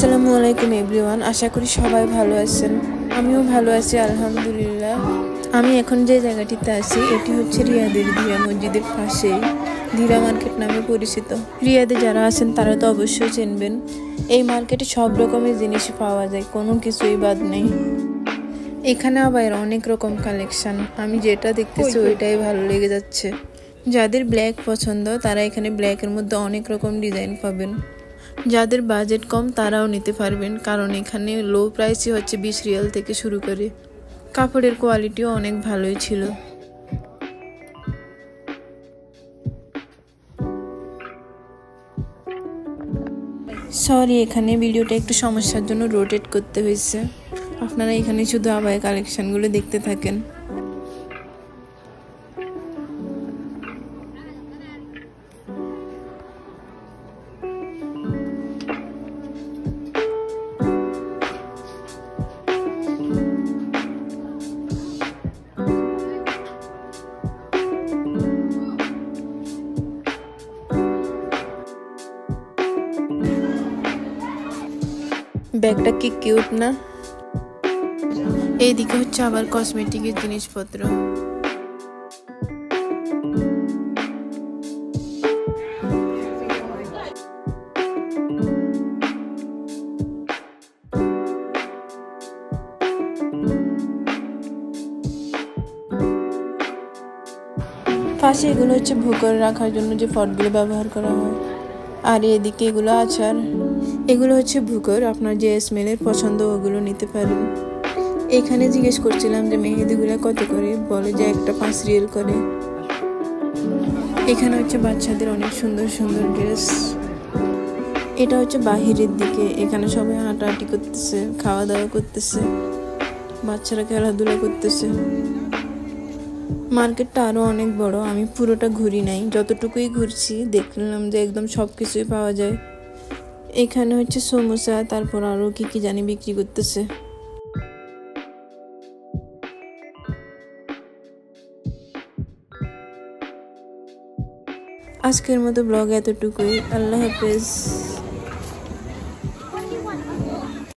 আসসালামু আলাইকুম এভরিওয়ান, আশা করি সবাই ভালো আছেন। আমিও ভালো আছি আলহামদুলিল্লাহ। আমি এখন যে জায়গাটিতে আছি এটি হচ্ছে রিয়াদের ধীরা মসজিদের পাশেই ধীরা মার্কেট নামে পরিচিত। রিয়াদে যারা আছেন তারা তো অবশ্যই চিনবেন। এই মার্কেটে সব রকমের জিনিস পাওয়া যায়, কোনো কিছুই বাদ নেই। এখানে আবার অনেক রকম কালেকশন, আমি যেটা দেখতেছি ওইটাই ভালো লেগে যাচ্ছে। যাদের ব্ল্যাক পছন্দ তারা এখানে ব্ল্যাকের মধ্যে অনেক রকম ডিজাইন পাবেন। যাদের বাজেট কম তারাও নিতে পারবেন, কারণ এখানে লো প্রাইসই হচ্ছে 20 রিয়াল থেকে শুরু করে। কাপড়ের কোয়ালিটিও অনেক ভালোই ছিল। সরি, এখানে ভিডিওটা একটু সমস্যার জন্য রোটেট করতে হয়েছে। আপনারা এখানে শুধু আবায়া কালেকশনগুলো দেখতে থাকেন। ব্যাগটা কি কিউট না? এইদিকে হচ্ছে আবার কসমেটিকের জিনিসপত্র। পাশে এগুলো হচ্ছে ভুকর রাখার জন্য যে ফটগুলো ব্যবহার করা হয়। আর এদিকে এগুলো আচার, এগুলো হচ্ছে ভুকর। আপনার যে স্মেলের পছন্দ ওগুলো নিতে পারেন। এখানে জিজ্ঞেস করছিলাম যে মেহেদিগুলো কত করে, বলে যে একটা 5 রিয়াল করে। এখানে হচ্ছে বাচ্চাদের অনেক সুন্দর সুন্দর ড্রেস। এটা হচ্ছে বাহিরের দিকে, এখানে সবাই হাঁটাহাঁটি করতেছে, খাওয়া দাওয়া করতেছে, বাচ্চারা খেলাধুলা করতেছে। মার্কেটটা আরও অনেক বড়, আমি পুরোটা ঘুরি নাই, যতটুকুই ঘুরছি দেখলাম যে একদম সব কিছুই পাওয়া যায়। এখানে হচ্ছে সমোসা, তারপর আরও কি জানি বিক্রি করতেছে। আজকের মতো ব্লগ এতটুকুই। আল্লাহ হাফেজ।